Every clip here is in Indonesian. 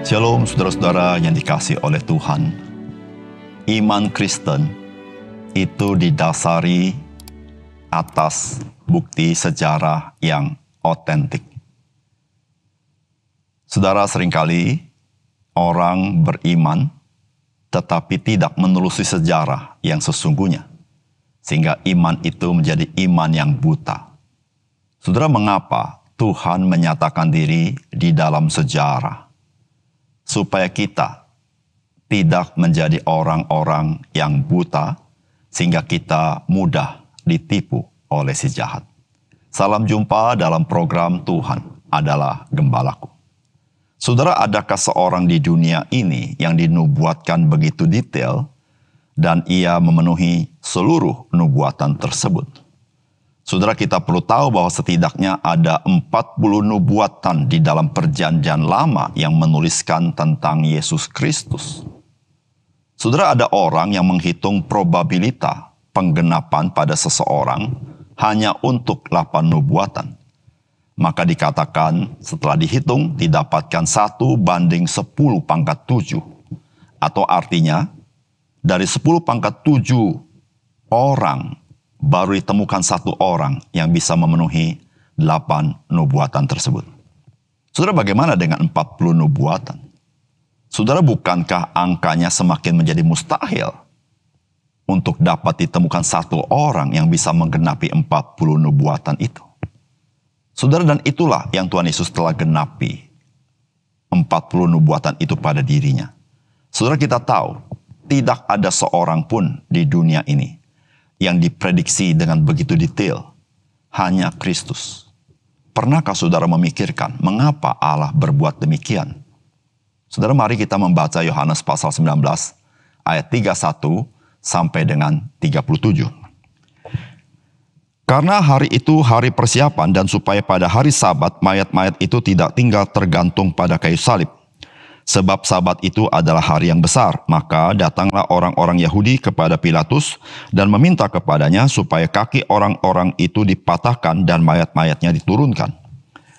Shalom saudara-saudara yang dikasihi oleh Tuhan. Iman Kristen itu didasari atas bukti sejarah yang otentik. Saudara, seringkali orang beriman tetapi tidak menelusuri sejarah yang sesungguhnya, sehingga iman itu menjadi iman yang buta. Saudara, mengapa Tuhan menyatakan diri di dalam sejarah? Supaya kita tidak menjadi orang-orang yang buta, sehingga kita mudah ditipu oleh si jahat. Salam jumpa dalam program Tuhan adalah Gembalaku. Saudara, adakah seorang di dunia ini yang dinubuatkan begitu detail dan ia memenuhi seluruh nubuatan tersebut? Saudara, kita perlu tahu bahwa setidaknya ada 40 nubuatan di dalam Perjanjian Lama yang menuliskan tentang Yesus Kristus. Saudara, ada orang yang menghitung probabilitas penggenapan pada seseorang hanya untuk 8 nubuatan. Maka dikatakan setelah dihitung didapatkan 1:10⁻⁷. Atau artinya dari 10⁻⁷ orang baru ditemukan 1 orang yang bisa memenuhi 8 nubuatan tersebut. Saudara, bagaimana dengan 40 nubuatan? Saudara, bukankah angkanya semakin menjadi mustahil untuk dapat ditemukan 1 orang yang bisa menggenapi 40 nubuatan itu? Saudara, dan itulah yang Tuhan Yesus telah genapi 40 nubuatan itu pada dirinya. Saudara, kita tahu tidak ada seorang pun di dunia ini yang diprediksi dengan begitu detail, hanya Kristus. Pernahkah saudara memikirkan mengapa Allah berbuat demikian? Saudara, mari kita membaca Yohanes pasal 19 ayat 31 sampai dengan 37. Karena hari itu hari persiapan dan supaya pada hari Sabat mayat-mayat itu tidak tinggal tergantung pada kayu salib. Sebab Sabat itu adalah hari yang besar, maka datanglah orang-orang Yahudi kepada Pilatus dan meminta kepadanya supaya kaki orang-orang itu dipatahkan dan mayat-mayatnya diturunkan.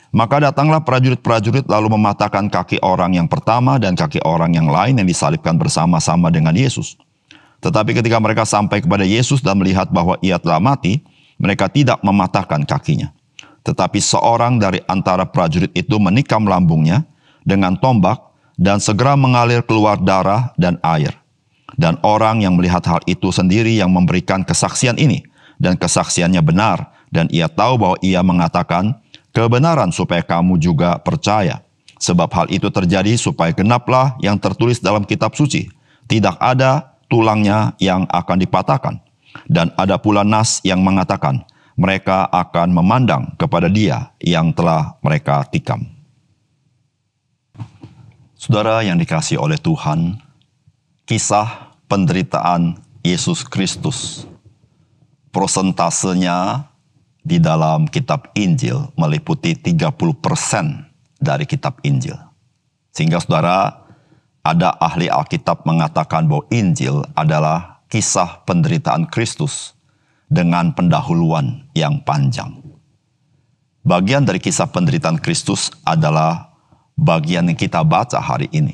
Maka datanglah prajurit-prajurit lalu mematahkan kaki orang yang pertama dan kaki orang yang lain yang disalibkan bersama-sama dengan Yesus. Tetapi ketika mereka sampai kepada Yesus dan melihat bahwa ia telah mati, mereka tidak mematahkan kakinya. Tetapi seorang dari antara prajurit itu menikam lambungnya dengan tombak, dan segera mengalir keluar darah dan air. Dan orang yang melihat hal itu sendiri yang memberikan kesaksian ini, dan kesaksiannya benar, dan ia tahu bahwa ia mengatakan kebenaran supaya kamu juga percaya. Sebab hal itu terjadi supaya genaplah yang tertulis dalam kitab suci. Tidak ada tulangnya yang akan dipatahkan. Dan ada pula nas yang mengatakan mereka akan memandang kepada dia yang telah mereka tikam. Saudara yang dikasihi oleh Tuhan, kisah penderitaan Yesus Kristus, prosentasenya di dalam kitab Injil meliputi 30% dari kitab Injil. Sehingga saudara, ada ahli Alkitab mengatakan bahwa Injil adalah kisah penderitaan Kristus dengan pendahuluan yang panjang. Bagian dari kisah penderitaan Kristus adalah bagian yang kita baca hari ini.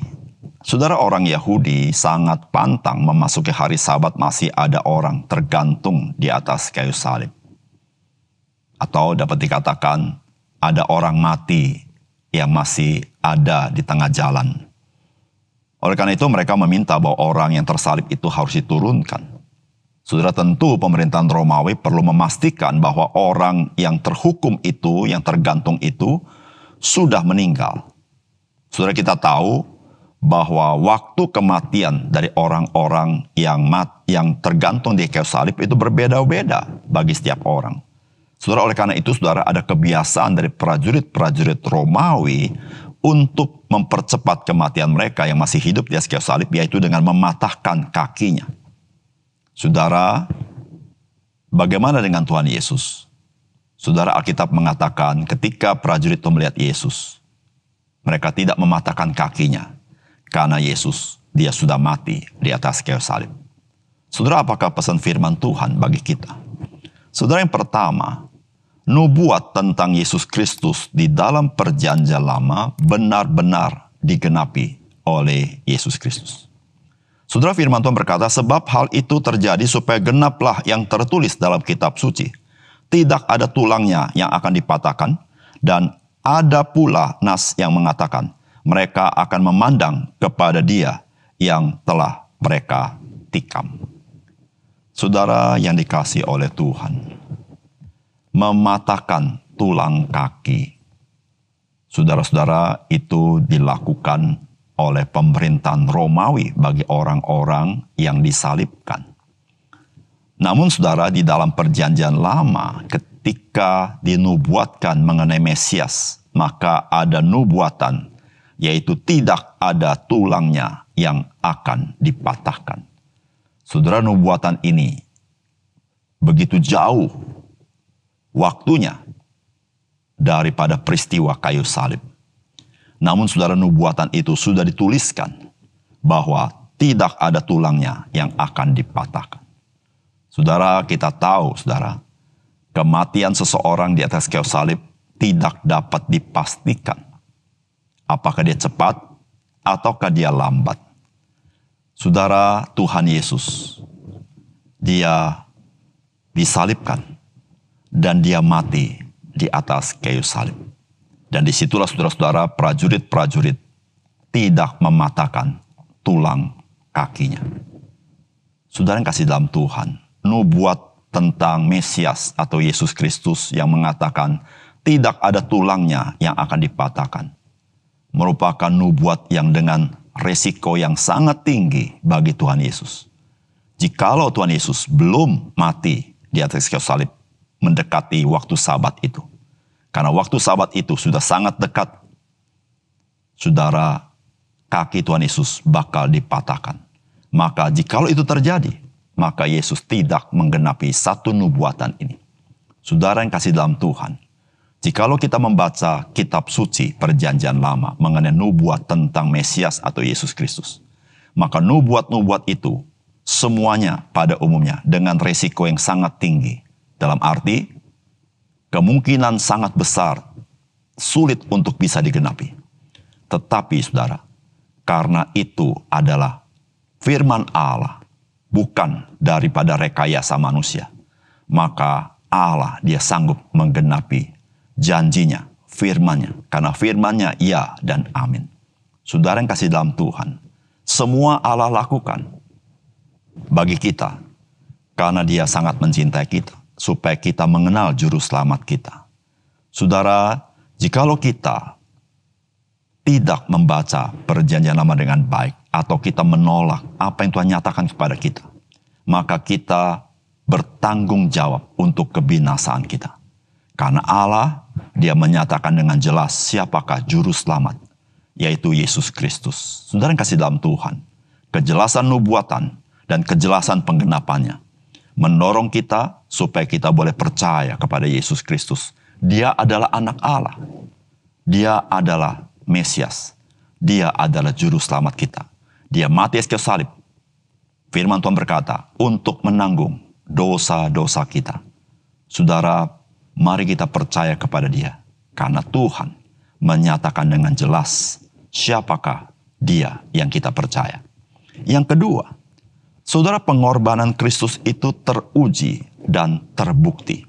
Saudara, orang Yahudi sangat pantang memasuki hari Sabat masih ada orang tergantung di atas kayu salib. Atau dapat dikatakan ada orang mati yang masih ada di tengah jalan. Oleh karena itu mereka meminta bahwa orang yang tersalib itu harus diturunkan. Saudara, tentu pemerintahan Romawi perlu memastikan bahwa orang yang terhukum itu, yang tergantung itu, sudah meninggal. Saudara, kita tahu bahwa waktu kematian dari orang-orang yang tergantung di kayu salib itu berbeda-beda bagi setiap orang. Saudara, oleh karena itu saudara, ada kebiasaan dari prajurit-prajurit Romawi untuk mempercepat kematian mereka yang masih hidup di atas kayu salib, yaitu dengan mematahkan kakinya. Saudara, bagaimana dengan Tuhan Yesus? Saudara, Alkitab mengatakan ketika prajurit itu melihat Yesus, mereka tidak mematahkan kakinya, karena Yesus, dia sudah mati di atas kayu salib. Saudara, apakah pesan firman Tuhan bagi kita? Saudara, yang pertama, nubuat tentang Yesus Kristus di dalam Perjanjian Lama benar-benar digenapi oleh Yesus Kristus. Saudara, firman Tuhan berkata, sebab hal itu terjadi supaya genaplah yang tertulis dalam kitab suci. Tidak ada tulangnya yang akan dipatahkan, dan ada pula nas yang mengatakan, mereka akan memandang kepada Dia yang telah mereka tikam. Saudara yang dikasihi oleh Tuhan, mematahkan tulang kaki, saudara-saudara, itu dilakukan oleh pemerintahan Romawi bagi orang-orang yang disalibkan. Namun saudara, di dalam perjanjian lama ketika dinubuatkan mengenai Mesias, maka ada nubuatan, yaitu tidak ada tulangnya yang akan dipatahkan. Saudara, nubuatan ini begitu jauh waktunya daripada peristiwa kayu salib. Namun saudara, nubuatan itu sudah dituliskan bahwa tidak ada tulangnya yang akan dipatahkan. Saudara, kita tahu, saudara, kematian seseorang di atas kayu salib tidak dapat dipastikan. Apakah dia cepat ataukah dia lambat. Saudara, Tuhan Yesus, Dia disalibkan dan Dia mati di atas kayu salib. Dan disitulah saudara-saudara, prajurit-prajurit tidak mematahkan tulang kakinya. Saudara yang kasih dalam Tuhan, nubuat tentang Mesias atau Yesus Kristus yang mengatakan tidak ada tulangnya yang akan dipatahkan, merupakan nubuat yang dengan resiko yang sangat tinggi bagi Tuhan Yesus. Jikalau Tuhan Yesus belum mati di atas kayu salib mendekati waktu Sabat itu, karena waktu Sabat itu sudah sangat dekat, saudara, kaki Tuhan Yesus bakal dipatahkan. Maka jikalau itu terjadi, maka Yesus tidak menggenapi satu nubuatan ini. Saudara yang kasih dalam Tuhan, jikalau kita membaca kitab suci perjanjian lama mengenai nubuat tentang Mesias atau Yesus Kristus, maka nubuat-nubuat itu semuanya pada umumnya dengan resiko yang sangat tinggi. Dalam arti, kemungkinan sangat besar, sulit untuk bisa digenapi. Tetapi saudara, karena itu adalah firman Allah, bukan daripada rekayasa manusia, maka Allah Dia sanggup menggenapi janjinya, firman-Nya. Karena firman-Nya ya dan amin. Saudara yang kasih dalam Tuhan, semua Allah lakukan bagi kita, karena Dia sangat mencintai kita, supaya kita mengenal juru selamat kita. Saudara, jikalau kita tidak membaca perjanjian lama dengan baik, atau kita menolak apa yang Tuhan nyatakan kepada kita, maka kita bertanggung jawab untuk kebinasaan kita. Karena Allah, Dia menyatakan dengan jelas siapakah juru selamat, yaitu Yesus Kristus. Saudara yang kasih dalam Tuhan, kejelasan nubuatan dan kejelasan penggenapannya mendorong kita supaya kita boleh percaya kepada Yesus Kristus. Dia adalah anak Allah. Dia adalah Mesias. Dia adalah juru selamat kita. Dia mati di kayu salib. Firman Tuhan berkata, untuk menanggung dosa-dosa kita. Saudara, mari kita percaya kepada Dia. Karena Tuhan menyatakan dengan jelas siapakah Dia yang kita percaya. Yang kedua, saudara, pengorbanan Kristus itu teruji dan terbukti.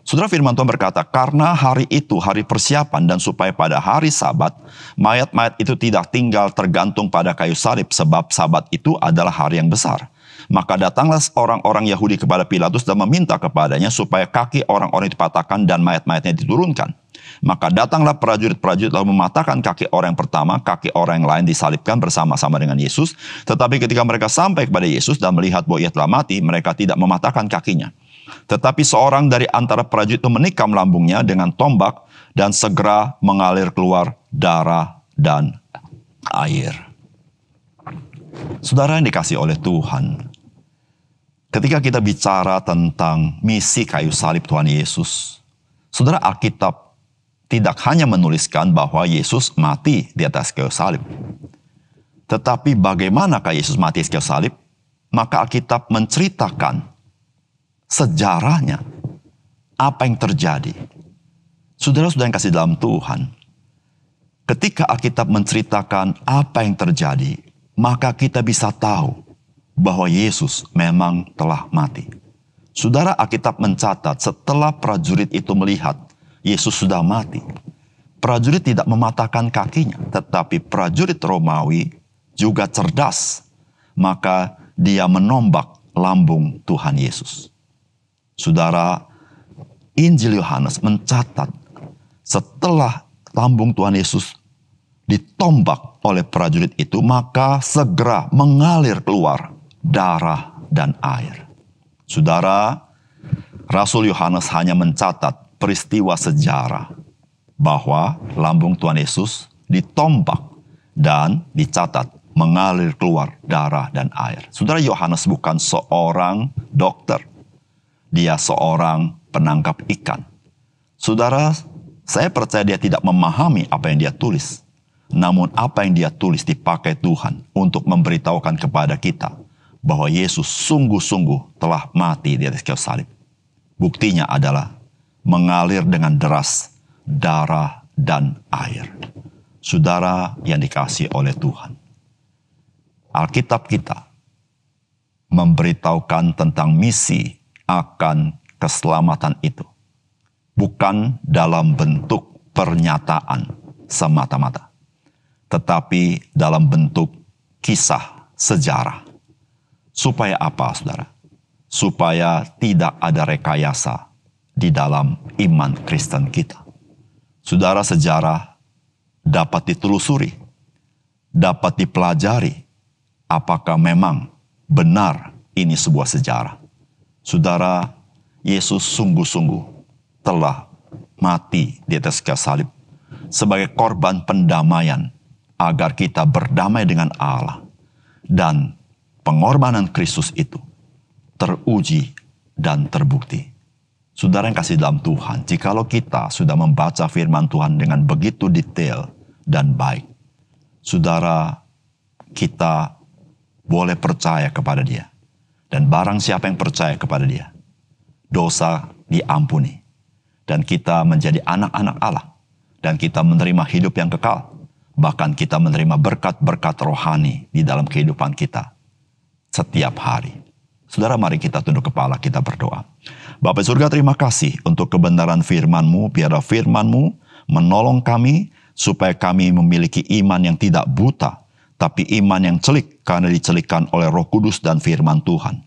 Saudara, firman Tuhan berkata, karena hari itu hari persiapan dan supaya pada hari Sabat, mayat-mayat itu tidak tinggal tergantung pada kayu salib, sebab Sabat itu adalah hari yang besar. Maka datanglah orang-orang Yahudi kepada Pilatus dan meminta kepadanya supaya kaki orang-orang dipatahkan dan mayat-mayatnya diturunkan. Maka datanglah prajurit-prajurit lalu mematahkan kaki orang yang pertama, kaki orang yang lain disalibkan bersama-sama dengan Yesus. Tetapi ketika mereka sampai kepada Yesus dan melihat bahwa Ia telah mati, mereka tidak mematahkan kakinya. Tetapi seorang dari antara prajurit itu menikam lambungnya dengan tombak dan segera mengalir keluar darah dan air. Saudara yang dikasihi oleh Tuhan, ketika kita bicara tentang misi kayu salib Tuhan Yesus, saudara, Alkitab tidak hanya menuliskan bahwa Yesus mati di atas kayu salib. Tetapi bagaimanakah Yesus mati di kayu salib? Maka Alkitab menceritakan sejarahnya, apa yang terjadi. Saudara-saudara yang kasih dalam Tuhan, Ketika Alkitab menceritakan apa yang terjadi, maka kita bisa tahu bahwa Yesus memang telah mati. Saudara, Alkitab mencatat setelah prajurit itu melihat Yesus sudah mati, prajurit tidak mematahkan kakinya, tetapi prajurit Romawi juga cerdas. Maka dia menombak lambung Tuhan Yesus. Saudara, Injil Yohanes mencatat setelah lambung Tuhan Yesus ditombak oleh prajurit itu, maka segera mengalir keluar darah dan air. Saudara, Rasul Yohanes hanya mencatat peristiwa sejarah bahwa lambung Tuhan Yesus ditombak dan dicatat mengalir keluar darah dan air. Saudara, Yohanes bukan seorang dokter. Dia seorang penangkap ikan. Saudara, saya percaya dia tidak memahami apa yang dia tulis. Namun apa yang dia tulis dipakai Tuhan untuk memberitahukan kepada kita bahwa Yesus sungguh-sungguh telah mati di atas kayu salib. Buktinya adalah mengalir dengan deras darah dan air. Saudara yang dikasihi oleh Tuhan, Alkitab kita memberitahukan tentang misi akan keselamatan itu, bukan dalam bentuk pernyataan semata-mata, tetapi dalam bentuk kisah sejarah. Supaya apa, saudara? Supaya tidak ada rekayasa di dalam iman Kristen kita. Saudara, sejarah dapat ditelusuri, dapat dipelajari, apakah memang benar ini sebuah sejarah. Saudara, Yesus sungguh-sungguh telah mati di atas kayu salib sebagai korban pendamaian agar kita berdamai dengan Allah. Dan pengorbanan Kristus itu teruji dan terbukti. Saudara yang kasih dalam Tuhan, jikalau kita sudah membaca firman Tuhan dengan begitu detail dan baik, saudara, kita boleh percaya kepada Dia. Dan barang siapa yang percaya kepada Dia, dosa diampuni. Dan kita menjadi anak-anak Allah. Dan kita menerima hidup yang kekal. Bahkan kita menerima berkat-berkat rohani di dalam kehidupan kita setiap hari. Saudara, mari kita tunduk kepala, kita berdoa. Bapa surga, terima kasih untuk kebenaran firman-Mu. Biarlah firman-Mu menolong kami supaya kami memiliki iman yang tidak buta, tapi iman yang celik karena dicelikkan oleh Roh Kudus dan firman Tuhan.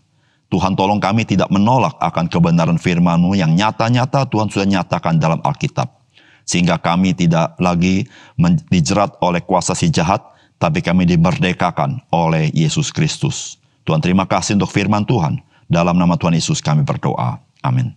Tuhan, tolong kami tidak menolak akan kebenaran firman-Mu yang nyata-nyata Tuhan sudah nyatakan dalam Alkitab. Sehingga kami tidak lagi dijerat oleh kuasa si jahat, tapi kami dimerdekakan oleh Yesus Kristus. Tuhan, terima kasih untuk firman Tuhan. Dalam nama Tuhan Yesus kami berdoa. Amin.